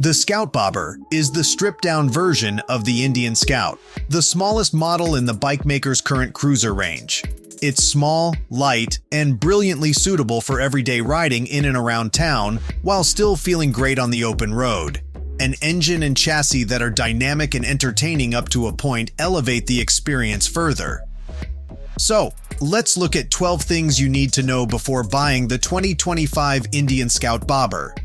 The Scout Bobber is the stripped-down version of the Indian Scout, the smallest model in the bikemaker's current cruiser range. It's small, light, and brilliantly suitable for everyday riding in and around town while still feeling great on the open road. An engine and chassis that are dynamic and entertaining up to a point elevate the experience further. So, let's look at 12 things you need to know before buying the 2025 Indian Scout Bobber.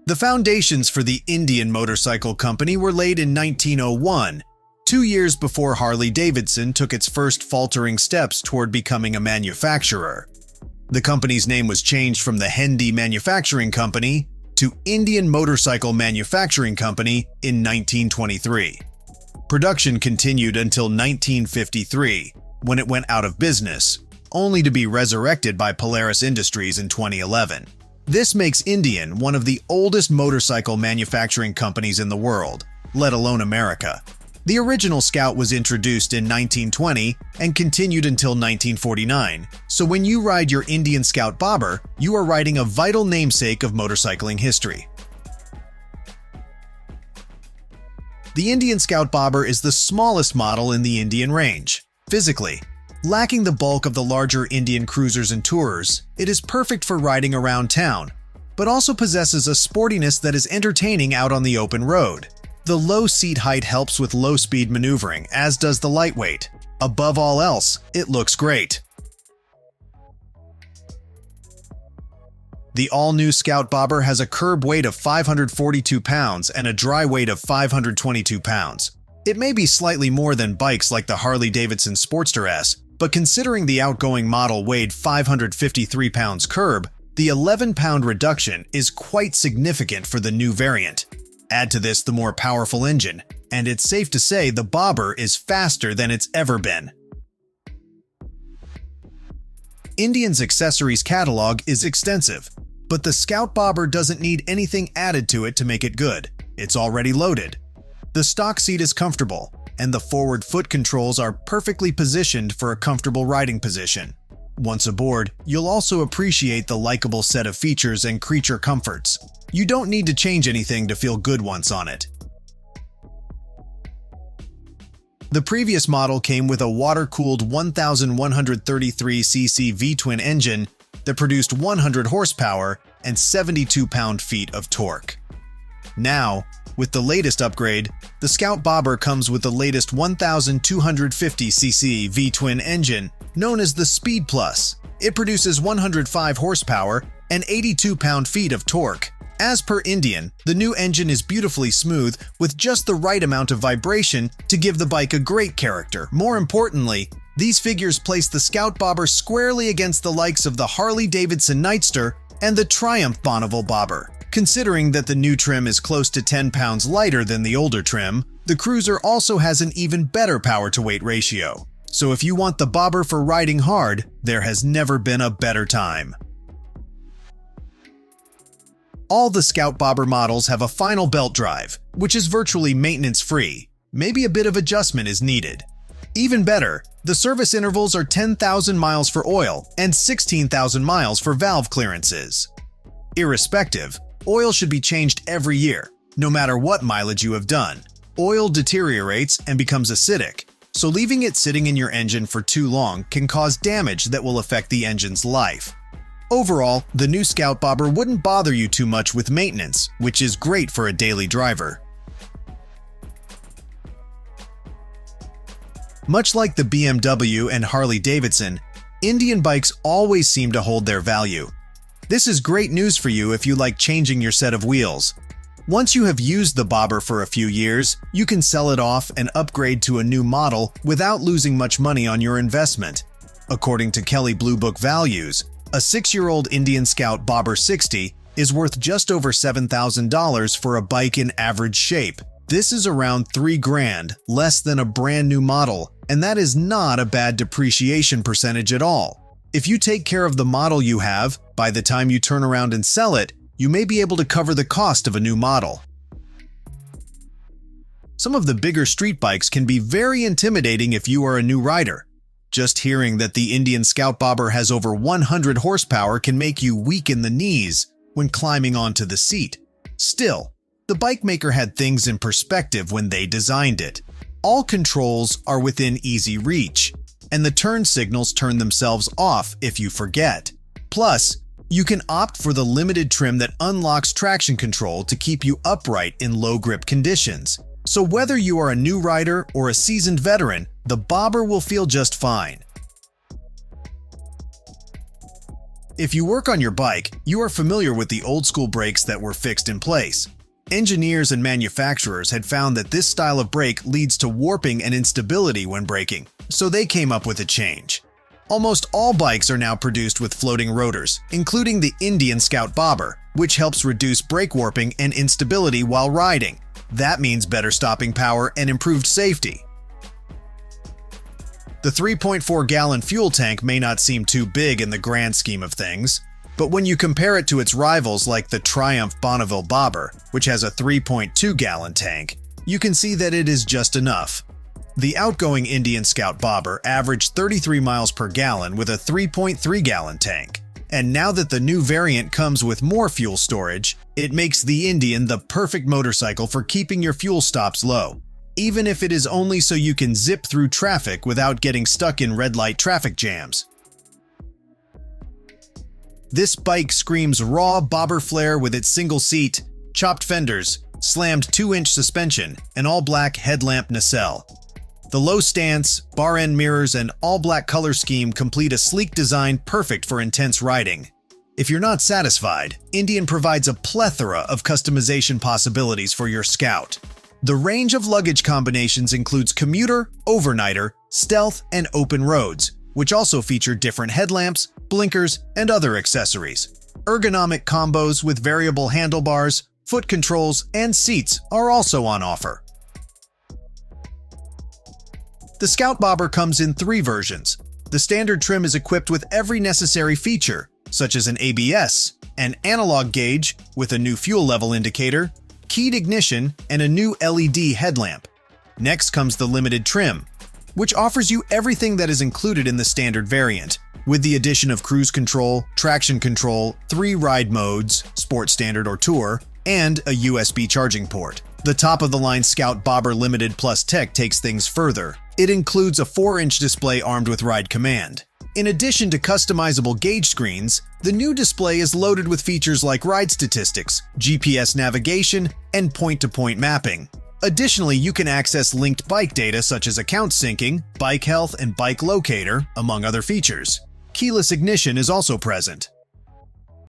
The foundations for the Indian Motorcycle Company were laid in 1901, 2 years before Harley-Davidson took its first faltering steps toward becoming a manufacturer. The company's name was changed from the Hendy Manufacturing Company to Indian Motorcycle Manufacturing Company in 1923. Production continued until 1953, when it went out of business, only to be resurrected by Polaris Industries in 2011. This makes Indian one of the oldest motorcycle manufacturing companies in the world, let alone America. The original Scout was introduced in 1920 and continued until 1949, so when you ride your Indian Scout Bobber, you are riding a vital namesake of motorcycling history. The Indian Scout Bobber is the smallest model in the Indian range. Physically, lacking the bulk of the larger Indian cruisers and tourers, it is perfect for riding around town, but also possesses a sportiness that is entertaining out on the open road. The low seat height helps with low-speed maneuvering, as does the lightweight. Above all else, it looks great. The all-new Scout Bobber has a curb weight of 542 pounds and a dry weight of 522 pounds. It may be slightly more than bikes like the Harley-Davidson Sportster S, but considering the outgoing model weighed 553 pounds curb, the 11-pound reduction is quite significant for the new variant. Add to this the more powerful engine, and it's safe to say the Bobber is faster than it's ever been. Indian's accessories catalog is extensive, but the Scout Bobber doesn't need anything added to it to make it good. It's already loaded. The stock seat is comfortable, and the forward foot controls are perfectly positioned for a comfortable riding position. Once aboard, you'll also appreciate the likable set of features and creature comforts. You don't need to change anything to feel good once on it. The previous model came with a water-cooled 1,133cc V-twin engine that produced 100 horsepower and 72 pound-feet of torque. Now, with the latest upgrade, the Scout Bobber comes with the latest 1,250cc V-twin engine known as the Speed Plus. It produces 105 horsepower and 82 pound-feet of torque. As per Indian, the new engine is beautifully smooth with just the right amount of vibration to give the bike a great character. More importantly, these figures place the Scout Bobber squarely against the likes of the Harley-Davidson Nightster and the Triumph Bonneville Bobber. Considering that the new trim is close to 10 pounds lighter than the older trim, the cruiser also has an even better power-to-weight ratio. So if you want the Bobber for riding hard, there has never been a better time. All the Scout Bobber models have a final belt drive, which is virtually maintenance-free. Maybe a bit of adjustment is needed. Even better, the service intervals are 10,000 miles for oil and 16,000 miles for valve clearances. Irrespective, oil should be changed every year, no matter what mileage you have done. Oil deteriorates and becomes acidic, so leaving it sitting in your engine for too long can cause damage that will affect the engine's life. Overall, the new Scout Bobber wouldn't bother you too much with maintenance, which is great for a daily driver. Much like the BMW and Harley-Davidson, Indian bikes always seem to hold their value. This is great news for you if you like changing your set of wheels. Once you have used the Bobber for a few years, you can sell it off and upgrade to a new model without losing much money on your investment. According to Kelley Blue Book Values, a 6-year-old Indian Scout Bobber 60 is worth just over $7,000 for a bike in average shape. This is around $3,000, less than a brand new model, and that is not a bad depreciation percentage at all. If you take care of the model you have, by the time you turn around and sell it, you may be able to cover the cost of a new model. Some of the bigger street bikes can be very intimidating if you are a new rider. Just hearing that the Indian Scout Bobber has over 100 horsepower can make you weak in the knees when climbing onto the seat. Still, the bikemaker had things in perspective when they designed it. All controls are within easy reach, and the turn signals turn themselves off if you forget. Plus, you can opt for the limited trim that unlocks traction control to keep you upright in low-grip conditions. So whether you are a new rider or a seasoned veteran, the Bobber will feel just fine. If you work on your bike, you are familiar with the old-school brakes that were fixed in place. Engineers and manufacturers had found that this style of brake leads to warping and instability when braking, so they came up with a change. Almost all bikes are now produced with floating rotors, including the Indian Scout Bobber, which helps reduce brake warping and instability while riding. That means better stopping power and improved safety. The 3.4-gallon fuel tank may not seem too big in the grand scheme of things, but when you compare it to its rivals like the Triumph Bonneville Bobber, which has a 3.2-gallon tank, you can see that it is just enough. The outgoing Indian Scout Bobber averaged 33 miles per gallon with a 3.3-gallon tank. And now that the new variant comes with more fuel storage, it makes the Indian the perfect motorcycle for keeping your fuel stops low, even if it is only so you can zip through traffic without getting stuck in red light traffic jams. This bike screams raw bobber flair with its single seat, chopped fenders, slammed 2-inch suspension, and all-black headlamp nacelle. The low stance, bar-end mirrors, and all-black color scheme complete a sleek design perfect for intense riding. If you're not satisfied, Indian provides a plethora of customization possibilities for your Scout. The range of luggage combinations includes commuter, overnighter, stealth, and open roads, which also feature different headlamps, blinkers, and other accessories. Ergonomic combos with variable handlebars, foot controls, and seats are also on offer. The Scout Bobber comes in 3 versions. The standard trim is equipped with every necessary feature, such as an ABS, an analog gauge with a new fuel level indicator, keyed ignition, and a new LED headlamp. Next comes the limited trim, which offers you everything that is included in the standard variant, with the addition of cruise control, traction control, 3 ride modes, Sport, Standard, or Tour, and a USB charging port. The top-of-the-line Scout Bobber Limited Plus Tech takes things further. It includes a 4-inch display armed with Ride Command. In addition to customizable gauge screens, the new display is loaded with features like ride statistics, GPS navigation, and point-to-point mapping. Additionally, you can access linked bike data such as account syncing, bike health, and bike locator, among other features. Keyless ignition is also present.